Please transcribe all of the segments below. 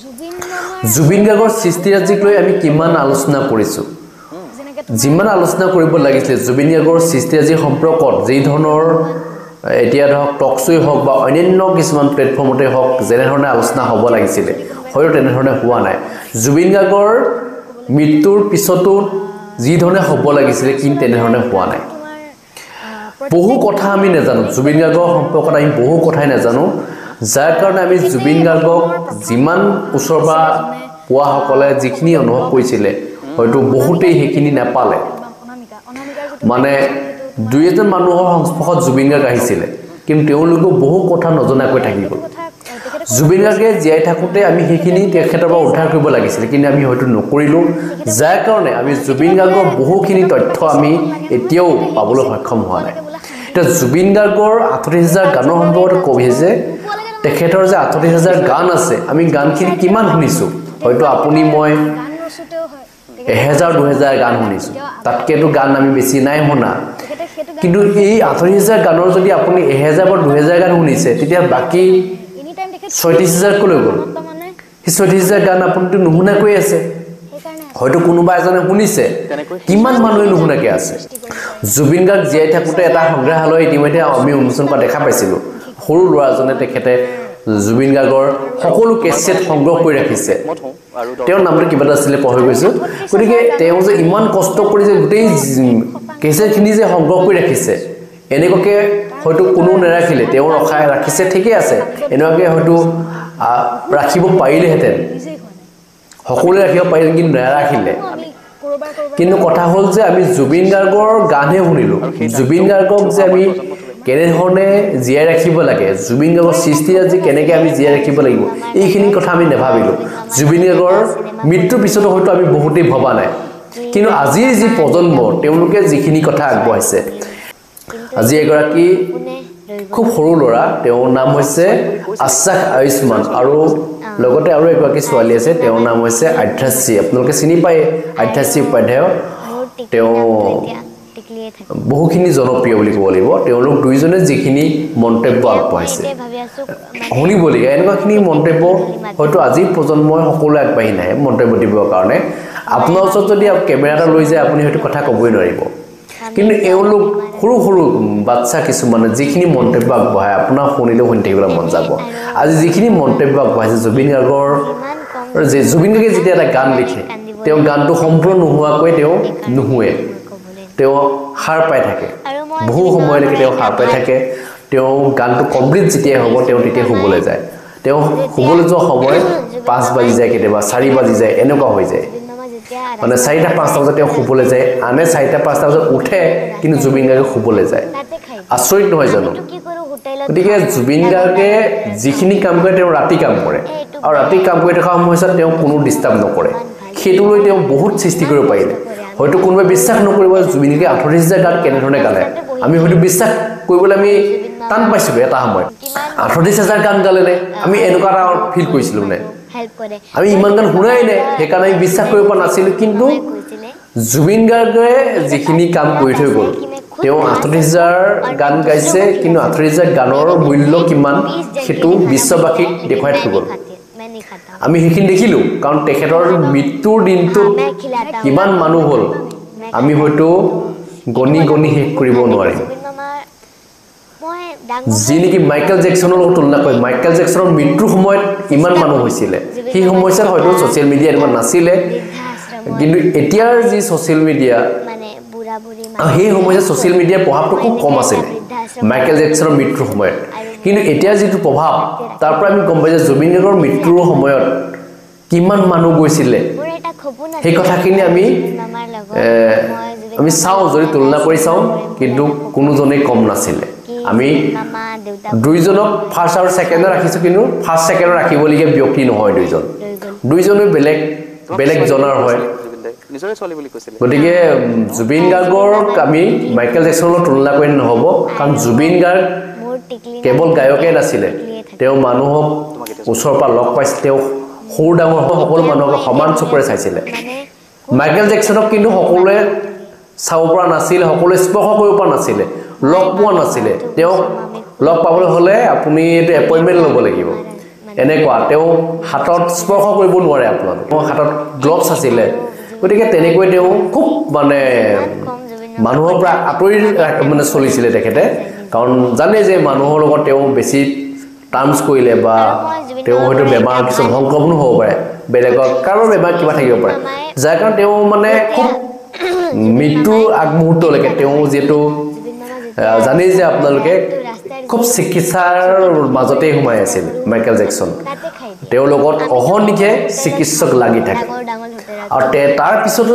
জুবিন গাৰ্গৰ সৃষ্টিৰাজিক লৈ আমি কিমান আলোচনা কৰিছোঁ যিমান আলোচনা কৰিব লাগিছিল জুবিন গাৰ্গৰ সৃষ্টিৰাজি সম্পৰ্কত যি ধৰণৰ এতিয়া ধৰক টকশ্বই হওক বা অন্যান্য কিছুমান প্লেটফৰ্মতে হওক যেনে ধৰণে আলোচনা হ'ব লাগিছিল হয়তো তেনে ধৰণে হোৱা নাই জুবিন গাৰ্গৰ মৃত্যুৰ পিছতো যি ধৰণে হ'ব লাগিছিল কিন্তু তেনে ধৰণে হোৱা নাই বহু কথা আমি নাজানো জুবিন গাৰ্গৰ সম্পৰ্কত আমি বহু কথাই নাজানো যাৰ কাৰণে আমি জুবিন গাৰ্গক যিমান ওচৰবা পোৱা সকলে যিখিনি অনুভৱ কৰিছিলে হয়তো বহুতেই সেইখিনি নাপালে মানে দুই এজন মানুহৰ সংস্পৰ্শত জুবিন গাৰ্গ আহিছিলে কিন্তু তেওঁলোকে বহু কথা নজনাকৈ থাকি গ'ল জুবিন গাৰ্গে জীয়াই থাকোঁতে আমি সেইখিনি তেখেতৰ পৰা উদ্ধাৰ কৰিব লাগিছিল কিন্তু আমি হয়তো নকৰিলোঁ যাৰ কাৰণে আমি জুবিন গাৰ্গৰ বহুখিনি তথ্য আমি এতিয়াও পাবলৈ সক্ষম হোৱা নাই এতিয়া জুবিন গাৰ্গৰ ৩৮,০০০ গানৰ সম্পৰ্কত কবি যে তেখেতৰ যে ৩৮,০০০ গান আছে আমি গানখিনি কিমান শুনিছোঁ হয়তো আপুনি মই ১,০০০-২,০০০ গান শুনিছোঁ তাতকেতো গান আমি বেছি নাই শুনা কিন্তু এই ৩৮,০০০ গানৰ যদি আপুনি ১,০০০ বা ২,০০০ গান শুনিছে তেতিয়া বাকী ৩৬,০০০ কলৈ গ'ল সেই ৩৬,০০০ গান আপুনিতো নুশুনাকৈ আছে হয়তো কোনোবা এজনে শুনিছে কিমান মানুহে নুশুনাকৈ আছে জুবিন গাৰ্গ জীয়াই থাকোঁতে এটা সংগ্ৰহালয় ইতিমধ্যে আমি উন্মোচন কৰা দেখা পাইছিলোঁ সৰু ল'ৰাজনে তেখেতে জুবিন গাৰ্গৰ সকলো কেছেট সংগ্ৰহ কৰি ৰাখিছে তেওঁৰ নামটো কিবা এটা আছিলে পাহৰি গৈছোঁ গতিকে তেওঁ যে ইমান কষ্ট কৰি যে গোটেই কেছেটখিনি যে সংগ্ৰহ কৰি ৰাখিছে এনেকুৱাকৈ হয়তো কোনো নাৰাখিলে তেওঁ ৰাখিছে ঠিকেই আছে এনেকুৱাকৈ হয়তো ৰাখিব পাৰিলেহেঁতেন সকলোৱে ৰাখিব পাৰিলে কিন্তু নাৰাখিলে কিন্তু কথা হ'ল যে আমি জুবিন গাৰ্গৰ গানহে শুনিলোঁ জুবিন গাৰ্গক যে আমি কেনেধৰণে জীয়াই ৰাখিব লাগে জুবিন গাৰ্গৰ সৃষ্টিৰাজি কেনেকৈ আমি জীয়াই ৰাখিব লাগিব এইখিনি কথা আমি নাভাবিলোঁ জুবিন গাৰ্গৰ মৃত্যুৰ পিছতো হয়তো আমি বহুতেই ভবা নাই কিন্তু আজিৰ যি প্ৰজন্ম তেওঁলোকে যিখিনি কথা আগবঢ়াইছে আজি এগৰাকী খুব সৰু ল'ৰা তেওঁৰ নাম হৈছে আশ্বাস আয়ুষ্মান আৰু লগতে আৰু এগৰাকী ছোৱালী আছে তেওঁৰ নাম হৈছে আধ্যাশ্ৰী আপোনালোকে চিনি পায় আধ্যাশ্ৰী উপাধ্যায় তেওঁ বহুখিনি জনপ্ৰিয় বুলি ক'ব লাগিব তেওঁলোক দুইজনে যিখিনি মন্তব্য আগবঢ়াইছে শুনিবলগীয়া এনেকুৱাখিনি মন্তব্য হয়তো আজিৰ প্ৰজন্মই সকলোৱে আগবাঢ়ি নাহে মন্তব্য দিবৰ কাৰণে আপোনাৰ ওচৰত যদি কেমেৰা এটা লৈ যায় আপুনি হয়তো কথা ক'বই নোৱাৰিব কিন্তু এওঁলোক সৰু সৰু বাচ্চা কিছুমানে যিখিনি মন্তব্য আগবঢ়ায় আপোনাক শুনিলেও শুনি থাকিবলৈ মন যাব আজি যিখিনি মন্তব্য আগবঢ়াইছে জুবিন গাৰ্গৰ যে জুবিন গাৰ্গে যেতিয়া এটা গান লিখে তেওঁ গানটো সম্পূৰ্ণ নোহোৱাকৈ তেওঁ নুশুৱে তেওঁ সাৰ পাই থাকে বহু সময়লৈকে তেওঁ সাৰ পাই থাকে তেওঁ গানটো কমপ্লিট যেতিয়া হ'ব তেওঁ তেতিয়া শুবলৈ যায় তেওঁ শুবলৈ যোৱা সময় ৫ বাজি যায় কেতিয়াবা ৪ বাজি যায় এনেকুৱা হৈ যায় মানে ৪টা-৫টা বজাত তেওঁ শুবলৈ যায় আনে ৪টা-৫টা বজাত উঠে কিন্তু জুবিন গাৰ্গে শুবলৈ যায় আচৰিত নহয় জানো গতিকে জুবিন গাৰ্গে যিখিনি কাম কৰে তেওঁ ৰাতি কাম কৰে আৰু ৰাতি কাম কৰি থকা সময়ছোৱাত তেওঁ কোনো ডিষ্টাৰ্ব নকৰে সেইটো লৈ তেওঁ বহুত সৃষ্টি কৰিব পাৰিলে হয়তো কোনোবাই বিশ্বাস নকৰিব জুবিন গাৰ্গে ৩৮,০০০ গান কেনেধৰণে গালে আমি হয়তো বিশ্বাস কৰিবলৈ আমি টান পাইছিলোঁ এটা সময়ত ৩৮,০০০ গান গালেনে আমি এনেকুৱা এটা ফিল কৰিছিলোঁ নে আমি ইমান গান শুনাই নাই সেইকাৰণে আমি বিশ্বাস কৰিব পৰা নাছিলোঁ কিন্তু জুবিন গাৰ্গে যিখিনি কাম কৰি থৈ গ'ল তেওঁ ৩৮,০০০ গান গাইছে কিন্তু ৩৮,০০০ গানৰ মূল্য কিমান সেইটো বিশ্ববাসীক দেখুৱাই থৈ গ'ল আমি সেইখিনি দেখিলোঁ কাৰণ তেখেতৰ মৃত্যুৰ দিনটোত কিমান মানুহ হ'ল আমি হয়তো গণি গণি শেষ কৰিব নোৱাৰিম যি নেকি মাইকেল জেকছনৰ লগত তুলনা কৰি মাইকেল জেকছনৰ মৃত্যুৰ সময়ত ইমান মানুহ হৈছিলে সেই সময়ছোৱাত হয়তো ছ'চিয়েল মিডিয়া এনেকুৱা নাছিলে কিন্তু এতিয়াৰ যি ছ'চিয়েল মিডিয়া সেই সময়ছোৱাত ছ'চিয়েল মিডিয়াৰ প্ৰভাৱটো খুব কম আছিলে মাইকেল জেকছনৰ মৃত্যুৰ সময়ত কিন্তু এতিয়াৰ যিটো প্ৰভাৱ তাৰ পৰা আমি গম পাই যে জুবিন গাৰ্গৰ মৃত্যুৰ সময়ত কিমান মানুহ গৈছিলে সেই কথাখিনি আমি চাওঁ যদি তুলনা কৰি চাওঁ কিন্তু কোনোজনেই কম নাছিলে আমি দুইজনক ফাৰ্ষ্ট আৰু ছেকেণ্ডত ৰাখিছোঁ কিন্তু ফাৰ্ষ্ট ছেকেণ্ডত ৰাখিবলগীয়া ব্যক্তি নহয় দুইজনে বেলেগ বেলেগ জনাৰ হয় গতিকে জুবিন গাৰ্গক আমি মাইকেল জেকছনৰ লগত তুলনা কৰি নহ'ব কাৰণ জুবিন গাৰ্গ কেৱল গায়কেই নাছিলে তেওঁ মানুহক ওচৰৰ পৰা লগ পাইছিল তেওঁ সৰু ডাঙৰ সকলো মানুহক সমান চকুৰে চাইছিলে মাইকেল জেকছনক কিন্তু সকলোৱে চাব পৰা নাছিল সকলোৱে স্পৰ্শ কৰিব পৰা নাছিলে লগ পোৱা নাছিলে তেওঁক লগ পাবলৈ হ'লে আপুনি এইটো এপইণ্টমেণ্ট ল'ব লাগিব এনেকুৱা তেওঁ হাতত স্পৰ্শ কৰিব নোৱাৰে আপোনালোক হাতত গ্লভছ আছিলে গতিকে তেনেকৈ তেওঁ খুব মানে মানুহৰ পৰা আঁতৰি মানে চলিছিলে তেখেতে কাৰণ জানে যে মানুহৰ লগত তেওঁ বেছি টাৰ্মছ কৰিলে বা তেওঁ হয়তো বেমাৰ কিছুমান সংক্ৰমণ হ'ব পাৰে বেলেগৰ কাৰোবাৰ বেমাৰ কিবা থাকিব পাৰে যাৰ কাৰণে তেওঁ মানে খুব মৃত্যুৰ আগমুহূৰ্তলৈকে তেওঁ যিহেতু জানেই যে আপোনালোকে খুব চিকিৎসাৰ মাজতেই সোমাই আছিল মাইকেল জেকচন তেওঁৰ লগত অহৰ্নিশে চিকিৎসক লাগি থাকে আৰু তাৰ পিছতো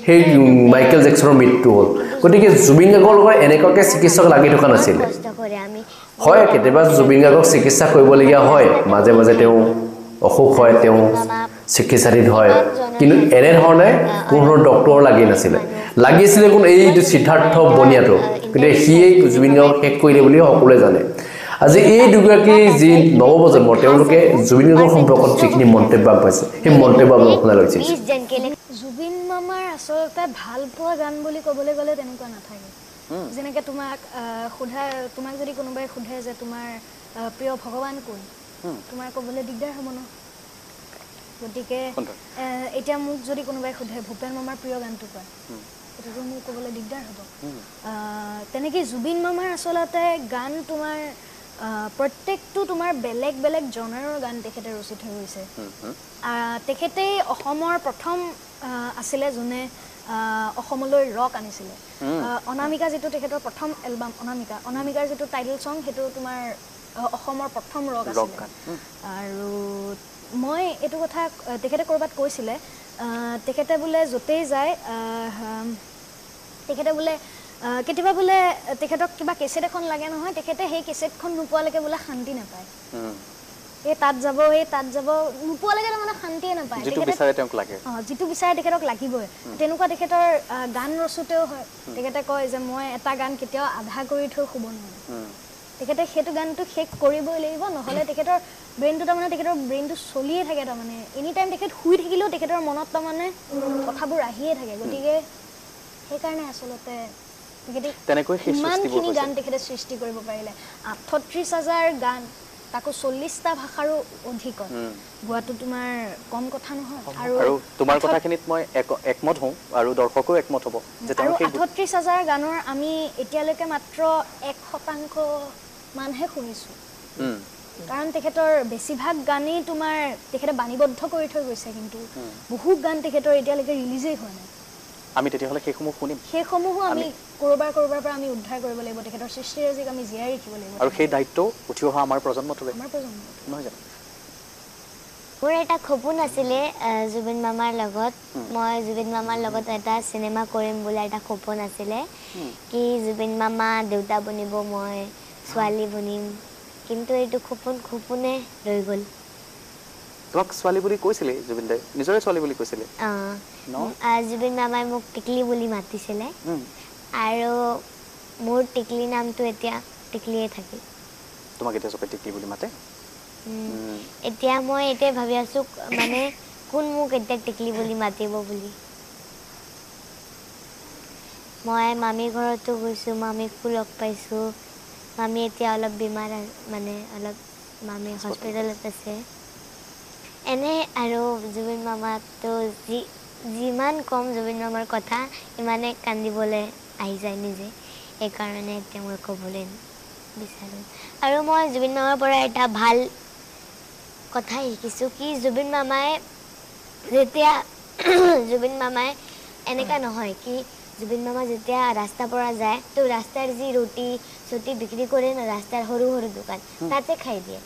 সেই মাইকেল জেকচনৰ মৃত্যু হ'ল গতিকে জুবিন গাৰ্গৰ লগত এনেকুৱাকৈ চিকিৎসক লাগি থকা নাছিলে হয় কেতিয়াবা জুবিন গাৰ্গক চিকিৎসা কৰিবলগীয়া হয় মাজে মাজে তেওঁ অসুখ হয় তেওঁ চিকিৎসাধীন হয় কিন্তু এনেধৰণে কোনো ডক্টৰ লাগি নাছিলে লাগিছিলে কোন এই সিদ্ধাৰ্থ বনিয়াটো কিন্তু সিয়ে জুবিন গাৰ্গক শেষ কৰিলে বুলি সকলোৱে জানে আজি এই দুগৰাকী যি নৱপ্ৰজন্ম তেওঁলোকে জুবিন গাৰ্গৰ সম্পৰ্কত যিখিনি মন্তব্য আগবঢ়াইছে সেই মন্তব্য আপোনালোকে শুনা লৈছে জুবিন মামাৰ আচলতে ভাল পোৱা গান বুলি ক'বলৈ গ'লে তেনেকুৱা নাথাকে যেনেকৈ তোমাক যদি কোনোবাই সোধে যে তোমাৰ প্ৰিয় ভগৱান কোন তোমাৰ ক'বলৈ দিগদাৰ হ'ব ন গতিকে এতিয়া মোক যদি কোনোবাই সোধে ভূপেন মামাৰ প্ৰিয় গানটো কোৱা এটাতো মোক ক'বলৈ দিগদাৰ হ'ব তেনেকৈ জুবিন মামাৰ আচলতে গান তোমাৰ প্ৰত্যেকটো তোমাৰ বেলেগ বেলেগ জনাৰৰ গান তেখেতে ৰচি থৈ গৈছে তেখেতেই অসমৰ প্ৰথম আছিলে যোনে অসমলৈ ৰক আনিছিলে অনামিকা যিটো তেখেতৰ প্ৰথম এলবাম অনামিকাৰ যিটো টাইটেল ছং সেইটো তোমাৰ অসমৰ প্ৰথম ৰক আছিলে আৰু মই এইটো কথা তেখেতে ক'ৰবাত কৈছিলে তেখেতে বোলে য'তেই যায় তেখেতে বোলে কেতিয়াবা বোলে তেখেতক কিবা কেছেট এখন লাগে নহয় তেখেতে সেই কেছেটখন নোপোৱালৈকে বোলে শান্তি নাপায় এই তাত যাব নোপোৱালৈকে মানে শান্তিয়ে নাপায় যিটো বিচাৰে তেখেতক লাগিবই তেনেকুৱা তেখেতৰ গান ৰচোতেও হয় তেখেতে কয় যে মই এটা গান কেতিয়াও আধা কৰি থৈ শুব নোৱাৰো তেখেতে সেইটো গানটো শেষ কৰিবই লাগিব নহ'লে তেখেতৰ ব্ৰেইনটো তাৰমানে তেখেতৰ ব্ৰেইনটো চলিয়ে থাকে তাৰমানে এনি টাইম তেখেত শুই থাকিলেও তেখেতৰ মনত তাৰমানে কথাবোৰ আহিয়ে থাকে গতিকে সেইকাৰণে আচলতে ইমানখিনি গান তেখেতে সৃষ্টি কৰিব পাৰিলে ৩৮,০০০ গান তাকো ৪০টা ভাষাৰো অধিক গোৱাটো তোমাৰ কম কথা নহয় আৰু তোমাৰ কথাখিনিত মই একমত হওঁ আৰু দৰ্শকো একমত হ'ব যে ৩৮,০০০ গানৰ আমি এতিয়ালৈকে মাত্ৰ ১% মানহে শুনিছোঁ কাৰণ তেখেতৰ বেছিভাগ গানেই তোমাৰ তেখেতে বাণীবদ্ধ কৰি থৈ গৈছে কিন্তু বহুত গান তেখেতৰ এতিয়ালৈকে ৰিলিজেই হোৱা নাই আমি তেতিয়াহ'লে সেইসমূহ শুনিম সেইসমূহো আমি কৰবাৰ পৰা আমি উদ্ধাৰ কৰিব লাগিব তেখেতৰ সৃষ্টিৰাজিক আমি জীয়াই ৰাখিব লাগিব আৰু সেই দায়িত্ব উঠি অহা আমাৰ প্ৰজন্মটোলৈ নহয় জানো মোৰ এটা সপোন আছিলে জুবিন মামাৰ লগত মই জুবিন মামাৰ লগত এটা চিনেমা কৰিম বুলি এটা সপোন আছিলে কি জুবিন মামা দেউতা বনিব মই ছোৱালী বনিম কিন্তু এইটো সপোনে ৰৈ গ'ল তোমাক ছোৱালী বুলি কৈছিলে জুবিন দাই নিজৰে ছোৱালী বুলি কৈছিলে জুবিন মামাই মোক টিকলি বুলি মাতিছিলে আৰু মোৰ টিকলি নামটো এতিয়া টিকলিয়ে থাকে তোমাক এতিয়া চবে টিকলি বুলি মাতে এতিয়া মই এতিয়া ভাবি আছো মানে কোন মোক এতিয়া টিকলি বুলি মাতিব বুলি মই মামী ঘৰতো গৈছো মামীকো লগ পাইছো মামী এতিয়া অলপ বেমাৰ মানে অলপ মামী হস্পিটেলত আছে এনে আৰু জুবিন মামাটো যিমান কম জুবিন মামাৰ কথা ইমানে কান্দিবলৈ আহি যায় নিজে এইকাৰণে এতিয়া মই ক'বলৈ বিচাৰোঁ আৰু মই জুবিন মামাৰ পৰা এটা ভাল কথা শিকিছোঁ কি জুবিন মামাই এনেকুৱা নহয় কি জুবিন মামা যেতিয়া ৰাস্তাৰ পৰা যায় তো ৰাস্তাৰ যি ৰুটি চুটি বিক্ৰী কৰে ন ৰাস্তাৰ সৰু সৰু দোকান তাতে খাই দিয়ে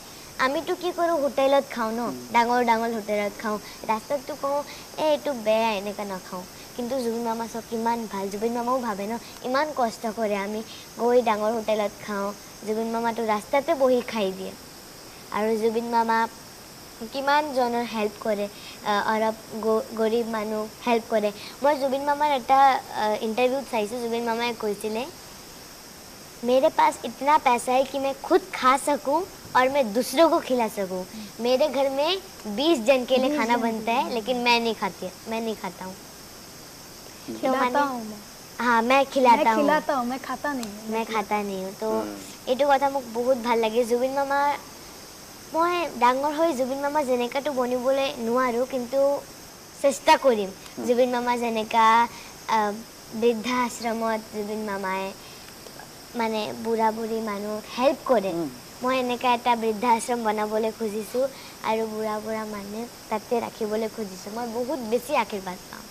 আমিতো কি কৰোঁ হোটেলত খাওঁ ন ডাঙৰ হোটেলত খাওঁ ৰাস্তাততো কওঁ এইটো বেয়া এনেকুৱা নাখাওঁ কিন্তু জুবিন মামা চব কিমান ভাল জুবিন মামাও ভাবে ন ইমান কষ্ট কৰে আমি গৈ ডাঙৰ হোটেলত খাওঁ জুবিন মামাটো ৰাস্তাতে বহি খাই দিয়ে আৰু জুবিন মামা কিমান জনৰ হেল্প কৰে অলপ গৰীব মানুহ হেল্প কৰে মই জুবিন মামাৰ এটা ইণ্টাৰভিউত চাইছোঁ জুবিন মামাই কৈছিলে मेरे पास इतना पैसा है कि मैं खुद खा सकूं और मैं दूसरों को खिला सकूं मेरे घर में 20 जन के लिए खाना बनता है लेकिन मैं नहीं खाता हूँ हाँ मैं खिलाता हूँ मैं खाता नहीं हूँ तो এইটো কথা মোক বহুত ভাল লাগে জুবিন মামা মই ডাঙৰ হৈ জুবিন মামা যেনেকাটো বনিবলৈ নোৱাৰোঁ কিন্তু চেষ্টা কৰিম জুবিন মামা যেনেকা বৃদ্ধা আশ্ৰমত জুবিন মামাই মানে বুঢ়া বুঢ়ী মানুহক হেল্প কৰে মই এনেকা এটা বৃদ্ধা আশ্ৰম বনাবলৈ খুজিছোঁ আৰু বুঢ়া বুঢ়া মানুহ তাতে ৰাখিবলৈ খুজিছোঁ মই বহুত বেছি আশীৰ্বাদ পাওঁ